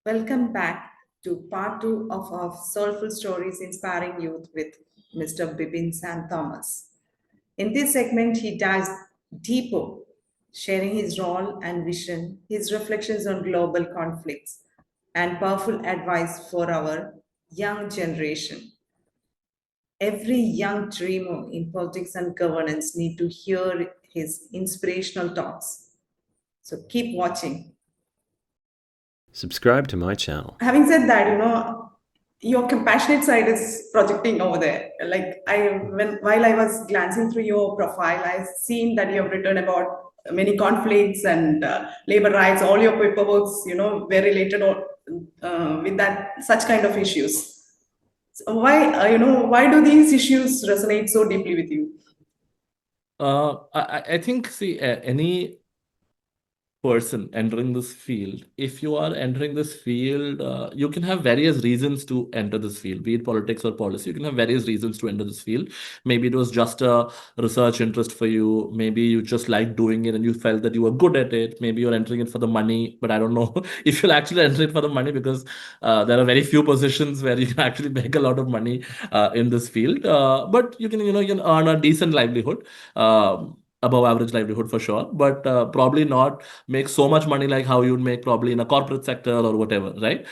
Welcome back to part two of our Soulful Stories Inspiring Youth with Mr. Bibin Sam Thomas. In this segment, he dives deeper, sharing his role and vision, his reflections on global conflicts, and powerful advice for our young generation. Every young dreamer in politics and governance need to hear his inspirational talks. So keep watching. Subscribe to my channel. Having said that, your compassionate side is projecting over there. Like while I was glancing through your profile, I've seen that you have written about many conflicts and labor rights. All your paperworks, were related with that such kind of issues. So why do these issues resonate so deeply with you? I think, see, any person entering this field, if you are entering this field, you can have various reasons to enter this field, be it politics or policy. You can have various reasons to enter this field. Maybe it was just a research interest for you. Maybe you just like doing it and you felt that you were good at it. Maybe you're entering it for the money, but I don't know if you'll actually enter it for the money, because there are very few positions where you can actually make a lot of money in this field. But you can earn a decent livelihood. Above average livelihood for sure, but probably not make so much money like how you'd make probably in a corporate sector or whatever, right?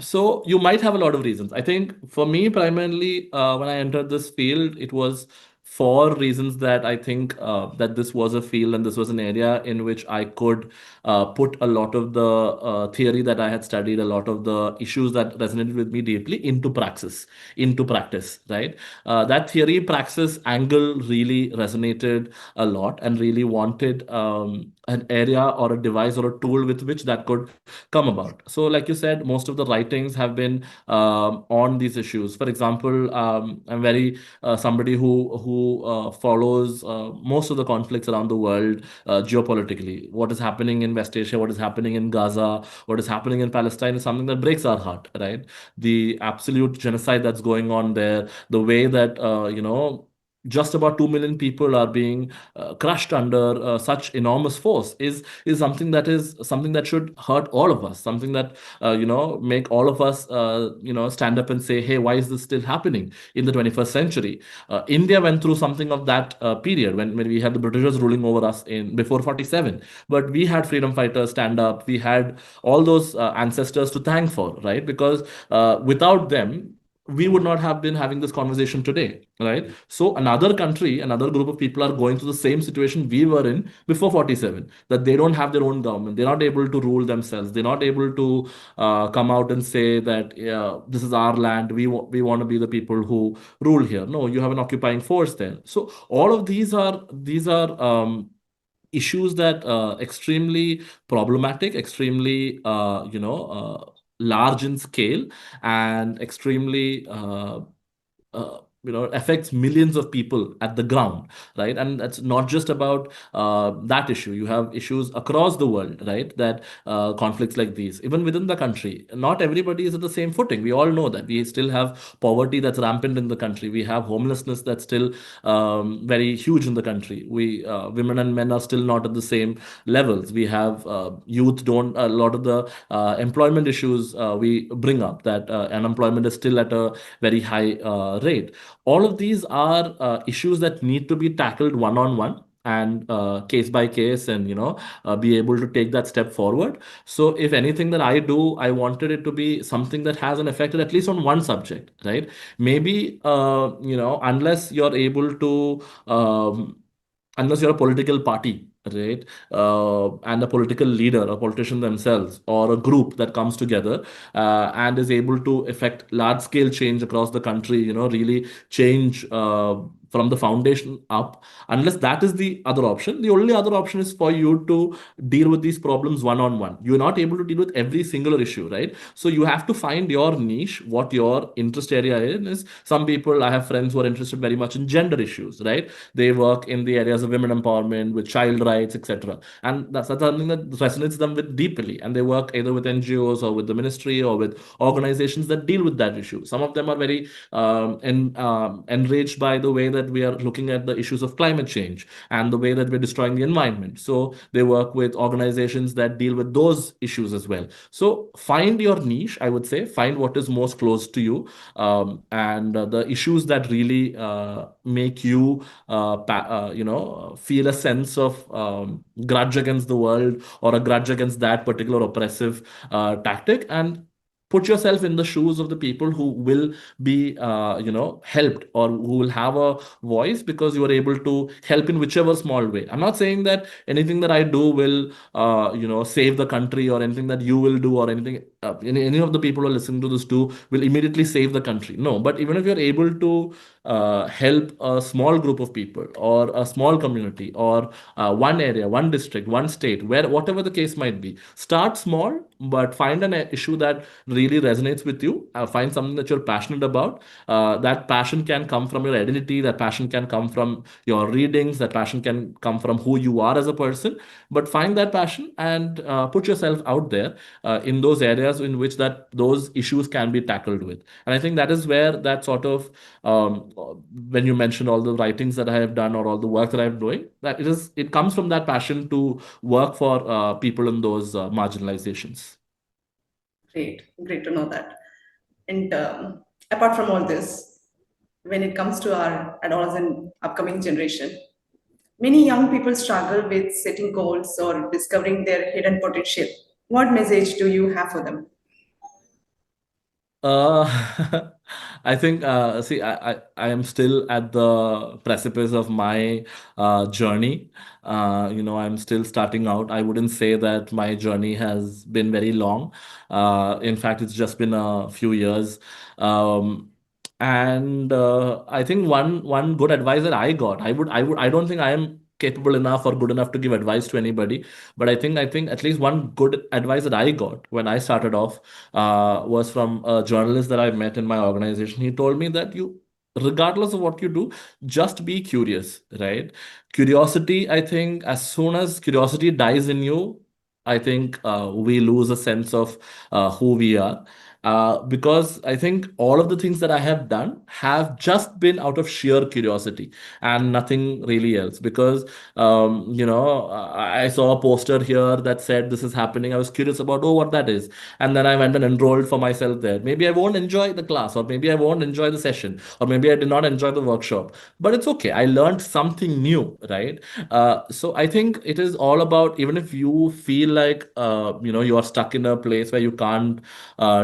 So you might have a lot of reasons. I think for me, primarily, when I entered this field, it was for reasons that I think that this was a field and this was an area in which I could put a lot of the theory that I had studied, a lot of the issues that resonated with me deeply into practice, right? That theory praxis angle really resonated a lot and really wanted an area or a device or a tool with which that could come about. So, like you said, most of the writings have been on these issues. For example, I'm very somebody who follows most of the conflicts around the world geopolitically. What is happening in West Asia, what is happening in Gaza, what is happening in Palestine is something that breaks our heart, right? The absolute genocide that's going on there, the way that just about 2 million people are being crushed under such enormous force is something that should hurt all of us, something that make all of us stand up and say, hey, why is this still happening in the 21st century? India went through something of that period when we had the Britishers ruling over us in before 47, but we had freedom fighters stand up. We had all those ancestors to thank for, right? Because without them, we would not have been having this conversation today, right? So another country, another group of people are going through the same situation we were in before 47, that they don't have their own government. They're not able to rule themselves. They're not able to come out and say that, yeah, this is our land. We want to be the people who rule here. No, you have an occupying force there. So all of these are issues that extremely problematic, extremely large in scale, and extremely affects millions of people at the ground, right? And that's not just about that issue. You have issues across the world, right? That conflicts like these, even within the country, not everybody is at the same footing. We all know that we still have poverty that's rampant in the country. We have homelessness that's still very huge in the country. We women and men are still not at the same levels. We have youth don't a lot of the employment issues we bring up, that unemployment is still at a very high rate. All of these are issues that need to be tackled one on one and case by case, and be able to take that step forward. So if anything that I do, I wanted it to be something that has an effect at least on one subject, right? Maybe unless you're able to unless you're a political party, right? And a political leader, a politician themselves, or a group that comes together and is able to effect large scale change across the country, really change from the foundation up. Unless that is the other option, the only other option is for you to deal with these problems one on one. You're not able to deal with every single issue, right? So you have to find your niche, what your interest area is. Some people, I have friends who are interested very much in gender issues, right? They work in the areas of women empowerment, with child rights, etc. And that's something that resonates them with deeply. And they work either with NGOs or with the ministry or with organizations that deal with that issue. Some of them are very enraged by the way that that we are looking at the issues of climate change and the way that we're destroying the environment. So they work with organizations that deal with those issues as well. So find your niche, I would say, find what is most close to you, and the issues that really make you, feel a sense of grudge against the world or a grudge against that particular oppressive tactic, and put yourself in the shoes of the people who will be helped, or who will have a voice because you are able to help in whichever small way. I'm not saying that anything that I do will save the country, or anything that you will do, or anything any of the people who are listening to this do will immediately save the country. No, but even if you're able to help a small group of people, or a small community, or one area, one district, one state, where whatever the case might be, start small, but find an issue that really resonates with you. Find something that you're passionate about. That passion can come from your identity, that passion can come from your readings, that passion can come from who you are as a person. But find that passion and put yourself out there in those areas in which that those issues can be tackled with. And I think that is where that sort of, when you mentioned all the writings that I have done, or all the work that I'm doing, that it comes from that passion to work for people in those marginalizations. Great to know that. And apart from all this, when it comes to our adolescent upcoming generation, many young people struggle with setting goals or discovering their hidden potential. What message do you have for them? Uh, I think, see, I am still at the precipice of my journey. I'm still starting out. I wouldn't say that my journey has been very long. In fact, it's just been a few years. Um, and I think one good advice that I don't think I am capable enough or good enough to give advice to anybody. But I think at least one good advice that I got when I started off was from a journalist that I met in my organization. He told me that regardless of what you do, just be curious, right? Curiosity, I think, as soon as curiosity dies in you, I think we lose a sense of who we are. Because I think all of the things that I have done have just been out of sheer curiosity and nothing really else. Because I saw a poster here that said this is happening. I was curious about, what that is. And then I went and enrolled for myself there. Maybe I won't enjoy the class, or maybe I won't enjoy the session, or maybe I did not enjoy the workshop. But it's okay. I learned something new, right? So I think it is all about, even if you feel like you are stuck in a place where you can't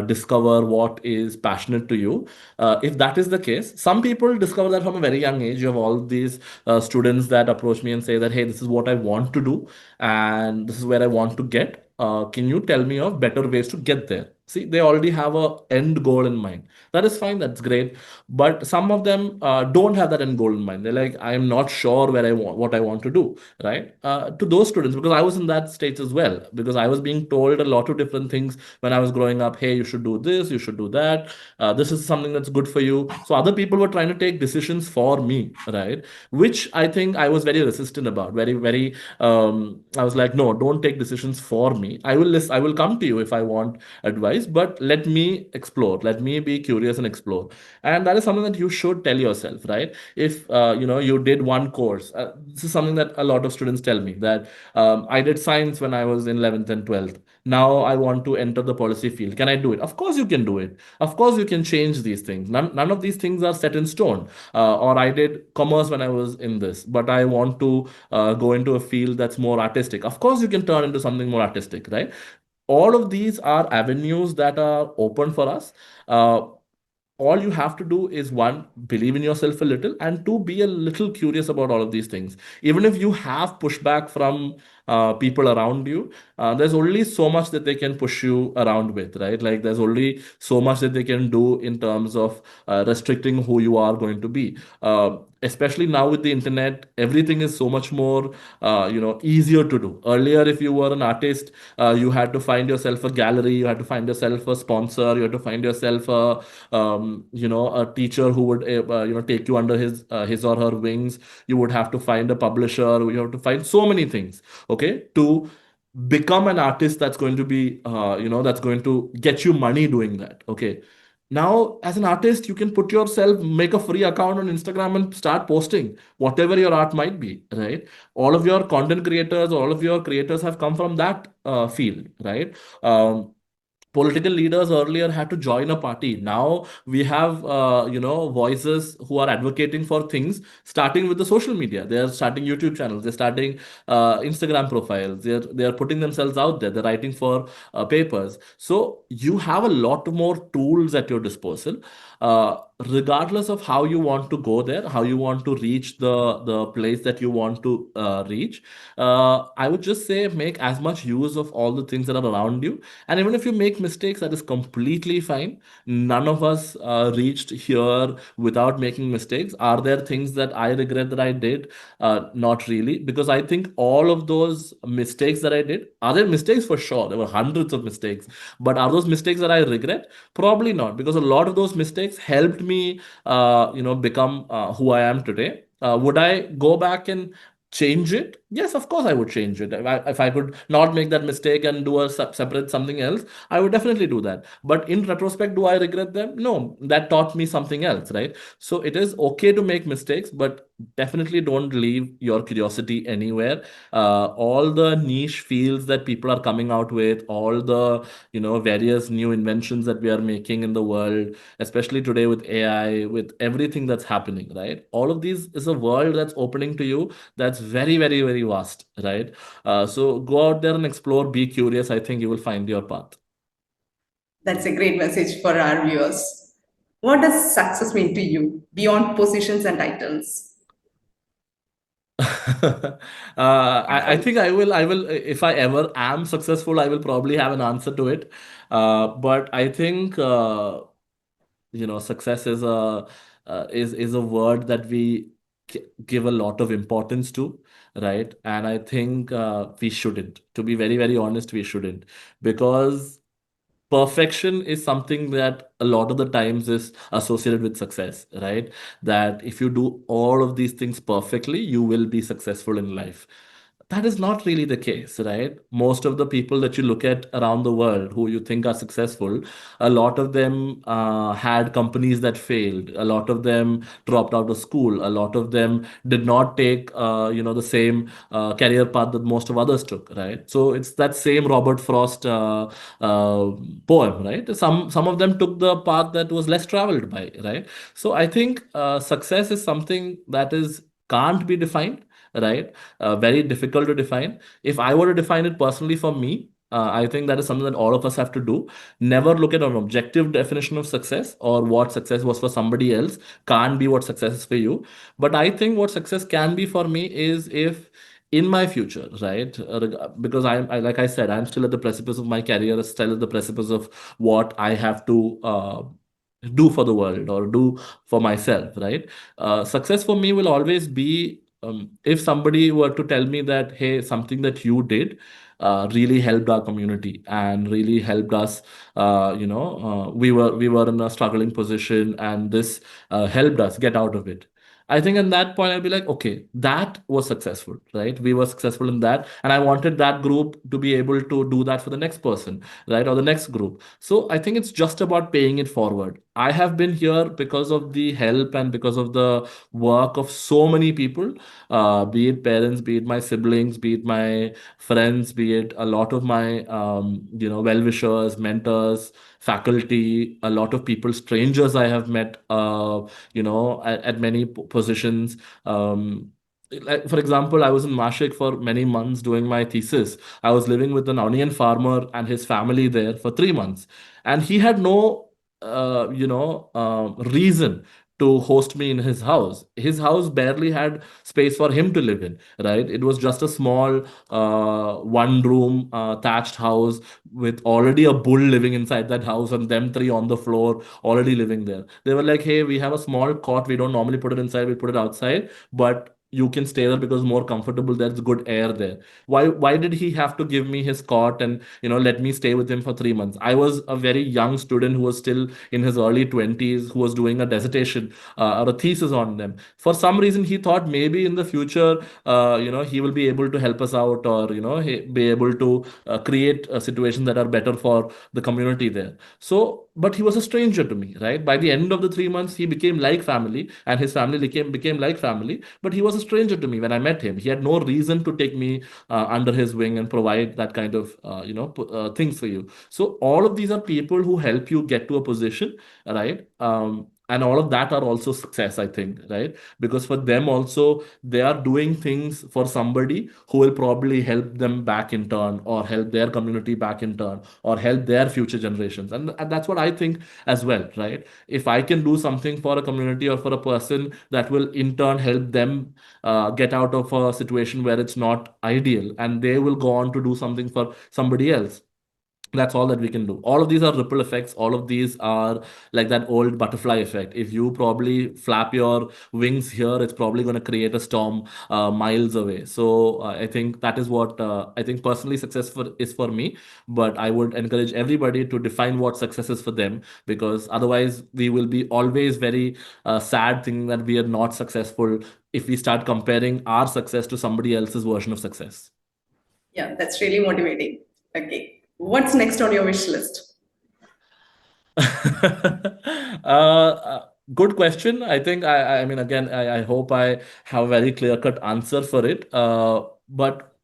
discover what is passionate to you. If that is the case, some people discover that from a very young age. You have all these students that approach me and say that, hey, this is what I want to do, and this is where I want to get. Can you tell me of better ways to get there? See, they already have a end goal in mind. That is fine. That's great. But some of them don't have that end goal in mind. They're like, I am not sure where I want what I want to do. Right? To those students, because I was in that stage as well, because I was being told a lot of different things when I was growing up. Hey, you should do this. You should do that. This is something that's good for you. So other people were trying to take decisions for me. Right? Which I think I was very resistant about. Very, very. I was like, no, don't take decisions for me. I will list. I will come to you if I want advice, but let me explore. Let me be curious and explore. And that is something that you should tell yourself, right? If you did one course, this is something that a lot of students tell me, that I did science when I was in 11th and 12th. Now I want to enter the policy field. Can I do it? Of course you can do it. Of course you can change these things. None of these things are set in stone. Or I did commerce when I was in this, but I want to go into a field that's more artistic. Of course you can turn into something more artistic, right? All of these are avenues that are open for us. All you have to do is, one, believe in yourself a little, and two, be a little curious about all of these things. Even if you have pushback from people around you, there's only so much that they can push you around with, right? Like, there's only so much that they can do in terms of restricting who you are going to be. Especially now with the internet, everything is so much more easier to do. Earlier, if you were an artist, you had to find yourself a gallery, you had to find yourself a sponsor, you had to find yourself a teacher who would take you under his or her wings. You would have to find a publisher. You have to find so many things, okay, to become an artist that's going to be that's going to get you money doing that, okay. Now, as an artist, you can put yourself, make a free account on Instagram and start posting whatever your art might be, right? All of your content creators, all of your creators have come from that field, right? Political leaders earlier had to join a party. Now we have voices who are advocating for things, starting with the social media. They are starting YouTube channels, they're starting Instagram profiles, they are putting themselves out there, they're writing for papers. So you have a lot more tools at your disposal, regardless of how you want to go there, how you want to reach the place that you want to reach. I would just say make as much use of all the things that are around you, and even if you make mistakes, that is completely fine. None of us reached here without making mistakes. Are there things that I regret that I did? Not really, because I think all of those mistakes that I did, are there mistakes for sure? There were hundreds of mistakes. But are those mistakes that I regret? Probably not, because a lot of those mistakes helped me, become who I am today. Would I go back and change it? Yes, of course I would change it. If I could not make that mistake and do a separate something else, I would definitely do that. But in retrospect, do I regret them? No, that taught me something else, right? So it is okay to make mistakes, but definitely don't leave your curiosity anywhere. All the niche fields that people are coming out with, all the various new inventions that we are making in the world, especially today with AI, with everything that's happening, right? All of these is a world that's opening to you, that's very, very, very vast, right? So go out there and explore, be curious. I think you will find your path. That's a great message for our viewers. What does success mean to you beyond positions and titles? I think I will, if I ever am successful, I will probably have an answer to it. But I think, success is a word that we give a lot of importance to, right? And I think we shouldn't. To be very, very honest, we shouldn't, because perfection is something that a lot of the times is associated with success, right? That if you do all of these things perfectly, you will be successful in life. That is not really the case, right? Most of the people that you look at around the world who you think are successful, a lot of them had companies that failed. A lot of them dropped out of school. A lot of them did not take, the same career path that most of others took, right? So it's that same Robert Frost uh, poem, right? Some of them took the path that was less traveled by, right? So I think success is something that is can't be defined, right? Very difficult to define. If I were to define it personally for me, I think that is something that all of us have to do. Never look at an objective definition of success, or what success was for somebody else can't be what success is for you. But I think what success can be for me is if in my future, right? Because like I said, I'm still at the precipice of my career, still at the precipice of what I have to do for the world or do for myself, right? Success for me will always be, if somebody were to tell me that, hey, something that you did really helped our community and really helped us. We were in a struggling position, and this helped us get out of it. I think at that point I'd be like, okay, that was successful, right? We were successful in that, and I wanted that group to be able to do that for the next person, right, or the next group. So I think it's just about paying it forward. I have been here because of the help and because of the work of so many people, be it parents, be it my siblings, be it my friends, be it a lot of my well-wishers, mentors, faculty, a lot of people, strangers I have met, at many positions. Like, for example, I was in Nashik for many months doing my thesis. I was living with an onion farmer and his family there for 3 months, and he had no reason to host me in his house. His house barely had space for him to live in, right? It was just a small one room thatched house with already a bull living inside that house and them three on the floor already living there. They were like, hey, we have a small cot. We don't normally put it inside, we put it outside. But you can stay there because more comfortable, there's good air there. Why did he have to give me his cot and let me stay with him for 3 months? I was a very young student who was still in his early 20s, who was doing a dissertation or a thesis on them. For some reason he thought maybe in the future he will be able to help us out, or be able to create situations that are better for the community there. So, but he was a stranger to me, right? By the end of the 3 months, he became like family, and his family became like family. But he was a stranger to me when I met him. He had no reason to take me under his wing and provide that kind of things for you. So all of these are people who help you get to a position, right? And all of that are also success, I think, right? Because for them also, they are doing things for somebody who will probably help them back in turn, or help their community back in turn, or help their future generations. And that's what I think as well, right? If I can do something for a community or for a person, that will in turn help them get out of a situation where it's not ideal, and they will go on to do something for somebody else. That's all that we can do. All of these are ripple effects. All of these are like that old butterfly effect. If you probably flap your wings here, it's probably going to create a storm miles away. So I think that is what I think personally success is for me. But I would encourage everybody to define what success is for them, because otherwise we will be always very sad thinking that we are not successful if we start comparing our success to somebody else's version of success. Yeah, that's really motivating. Okay. What's next on your wish list? Good question. I think I mean, again, I hope I have a very clear-cut answer for it. But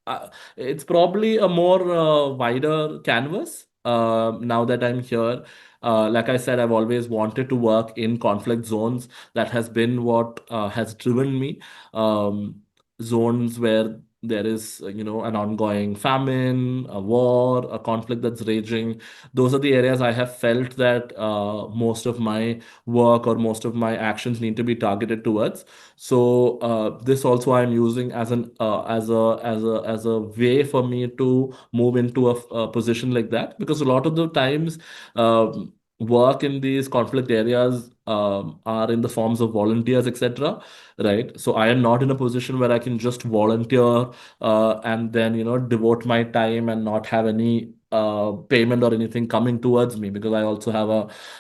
it's probably a more wider canvas. Now that I'm here, like I said, I've always wanted to work in conflict zones. That has been what has driven me. Um, Zones where there is, an ongoing famine, a war, a conflict that's raging. Those are the areas I have felt that most of my work or most of my actions need to be targeted towards. So this also I'm using as an as a way for me to move into a position like that, because a lot of the times work in these conflict areas are in the forms of volunteers, etc. Right? So I am not in a position where I can just volunteer and then devote my time and not have any payment or anything coming towards me, because I also have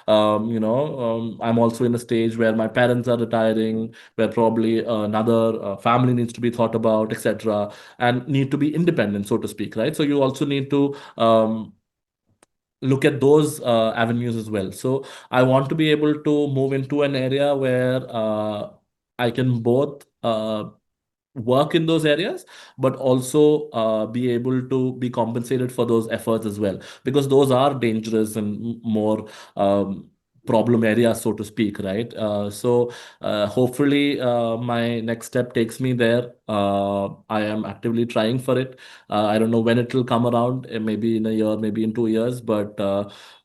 I'm also in a stage where my parents are retiring, where probably another family needs to be thought about, etc., and need to be independent, so to speak, right? So you also need to look at those avenues as well. So I want to be able to move into an area where I can both work in those areas, but also be able to be compensated for those efforts as well, because those are dangerous and more problem areas, so to speak, right? So hopefully my next step takes me there. I am actively trying for it. I don't know when it will come around, maybe in a year, maybe in 2 years, but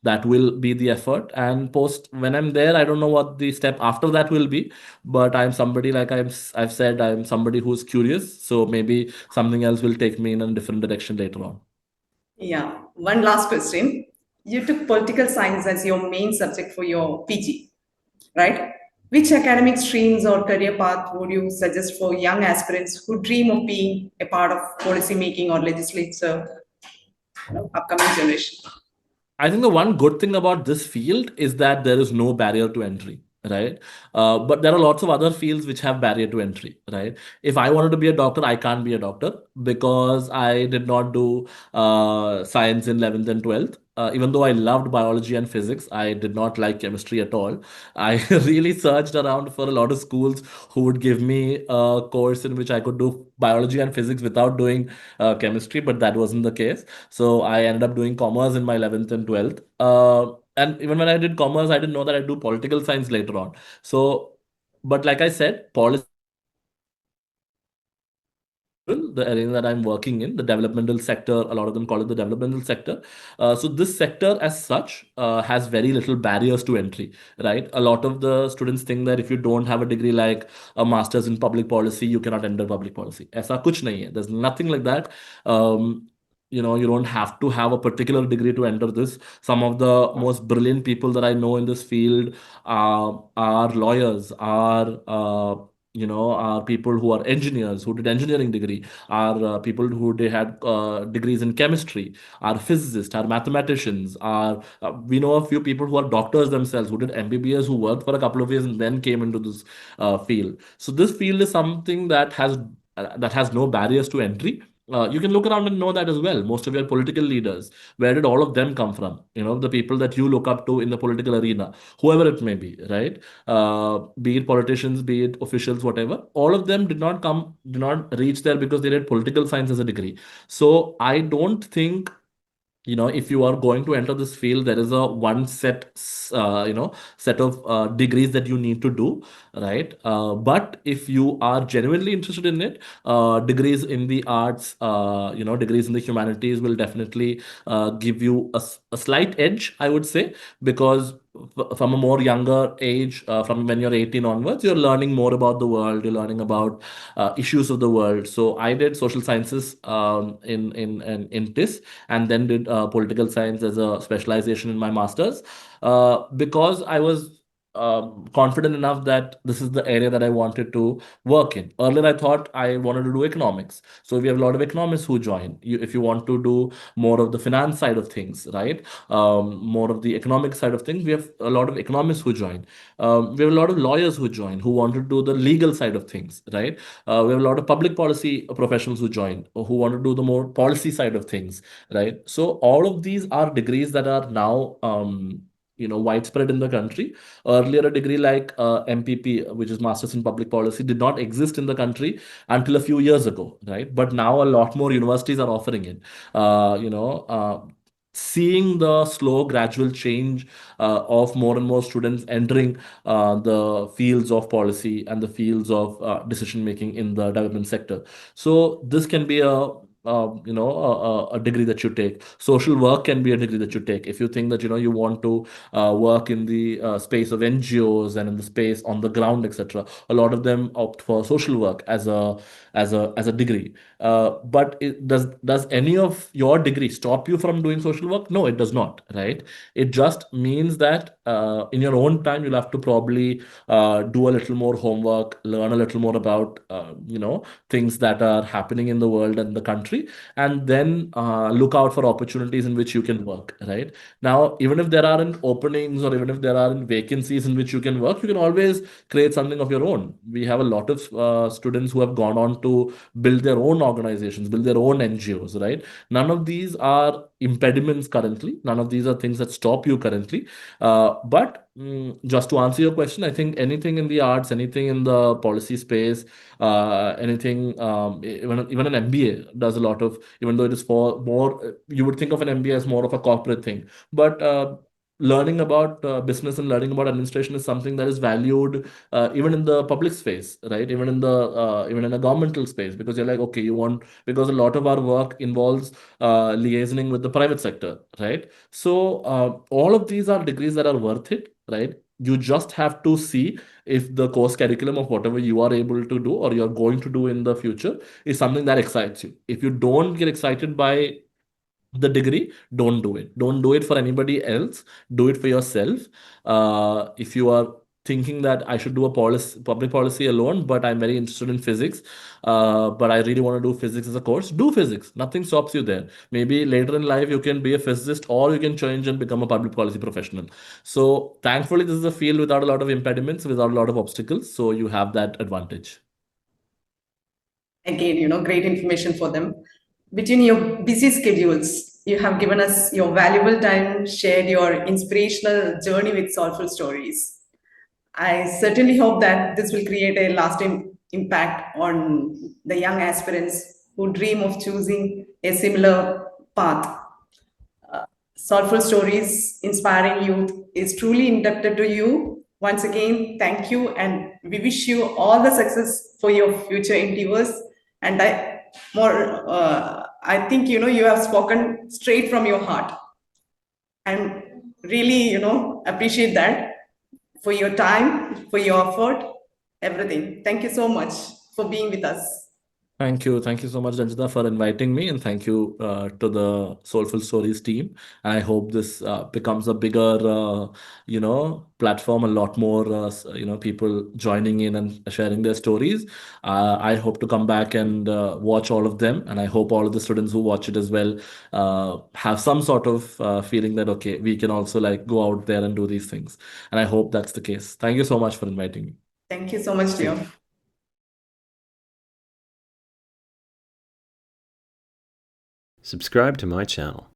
that will be the effort. And post when I'm there, I don't know what the step after that will be, but I'm somebody, like I've said, I'm somebody who's curious, so maybe something else will take me in a different direction later on. Yeah. One last question. You took political science as your main subject for your PG, right? Which academic streams or career path would you suggest for young aspirants who dream of being a part of policy making or legislature, upcoming generation? I think the one good thing about this field is that there is no barrier to entry, right? But there are lots of other fields which have barrier to entry, right? If I wanted to be a doctor, I can't be a doctor because I did not do science in 11th and 12th. Even though I loved biology and physics, I did not like chemistry at all. I really searched around for a lot of schools who would give me a course in which I could do biology and physics without doing chemistry, but that wasn't the case. So I ended up doing commerce in my 11th and 12th. And even when I did commerce, I didn't know that I'd do political science later on. So, but like I said, policy the arena that I'm working in, the developmental sector, a lot of them call it the developmental sector. So this sector as such has very little barriers to entry, right? A lot of the students think that if you don't have a degree like a master's in public policy, you cannot enter public policy. ऐसा कुछ नहीं है. There's nothing like that. You don't have to have a particular degree to enter this. Some of the most brilliant people that I know in this field are lawyers, are are people who are engineers who did engineering degree, are people who they had degrees in chemistry, are physicists, are mathematicians, are we know a few people who are doctors themselves who did MBBS, who worked for a couple of years and then came into this field. So this field is something that has no barriers to entry. You can look around and know that as well. Most of your political leaders, where did all of them come from? The people that you look up to in the political arena, whoever it may be, right? Be it politicians, be it officials, whatever, all of them did not reach there because they did political science as a degree. So I don't think, if you are going to enter this field, there is a one set of degrees that you need to do, right? But if you are genuinely interested in it, degrees in the arts, degrees in the humanities will definitely give you a slight edge, I would say, because from a more younger age, from when you're 18 onwards, you're learning more about the world, you're learning about issues of the world. So I did social sciences in TIS, and then did political science as a specialization in my master's, because I was confident enough that this is the area that I wanted to work in. Earlier, I thought I wanted to do economics. So we have a lot of economists who join. If you want to do more of the finance side of things, right? More of the economic side of things, we have a lot of economists who join. We have a lot of lawyers who join, who want to do the legal side of things, right? We have a lot of public policy professionals who join, who want to do the more policy side of things, right? So all of these are degrees that are now widespread in the country. Earlier, a degree like MPP, which is Masters in Public Policy, did not exist in the country until a few years ago, right? But now a lot more universities are offering it. Seeing the slow, gradual change of more and more students entering the fields of policy and the fields of decision making in the development sector. So this can be a degree that you take. Social work can be a degree that you take. If you think that you want to work in the space of NGOs and in the space on the ground, etc., a lot of them opt for social work as a degree. But does any of your degree stop you from doing social work? No, it does not, right? It just means that in your own time, you'll have to probably do a little more homework, learn a little more about things that are happening in the world and the country, and then look out for opportunities in which you can work, right? Now, even if there aren't openings or even if there aren't vacancies in which you can work, you can always create something of your own. We have a lot of students who have gone on to build their own organizations, build their own NGOs, right? None of these are impediments currently. None of these are things that stop you currently. But just to answer your question, I think anything in the arts, anything in the policy space, anything, even an MBA does a lot of, even though it is for more, you would think of an MBA as more of a corporate thing. But learning about business and learning about administration is something that is valued even in the public space, right? Even in a governmental space, because you're like, okay, because a lot of our work involves liaising with the private sector, right? So all of these are degrees that are worth it, right? You just have to see if the course curriculum of whatever you are able to do or you're going to do in the future is something that excites you. If you don't get excited by the degree, don't do it. Don't do it for anybody else. Do it for yourself. If you are thinking that I should do a public policy alone, but I'm very interested in physics, but I really want to do physics as a course, do physics. Nothing stops you there. Maybe later in life you can be a physicist, or you can change and become a public policy professional. So thankfully, this is a field without a lot of impediments, without a lot of obstacles. So you have that advantage. Again, great information for them. Between your busy schedules, you have given us your valuable time, shared your inspirational journey with soulful stories. I certainly hope that this will create a lasting impact on the young aspirants who dream of choosing a similar path. Soulful Stories, Inspiring Youth is truly inducted to you. Once again, thank you, and we wish you all the success for your future endeavors. And I think you have spoken straight from your heart, and really appreciate that for your time, for your effort, everything. Thank you so much for being with us. Thank you. Thank you so much, Ranjita, for inviting me. And thank you to the Soulful Stories team. I hope this becomes a bigger, platform, a lot more, people joining in and sharing their stories. I hope to come back and watch all of them. And I hope all of the students who watch it as well have some sort of feeling that, okay, we can also like go out there and do these things. And I hope that's the case. Thank you so much for inviting me. Thank you so much, See dear. you. Subscribe to my channel.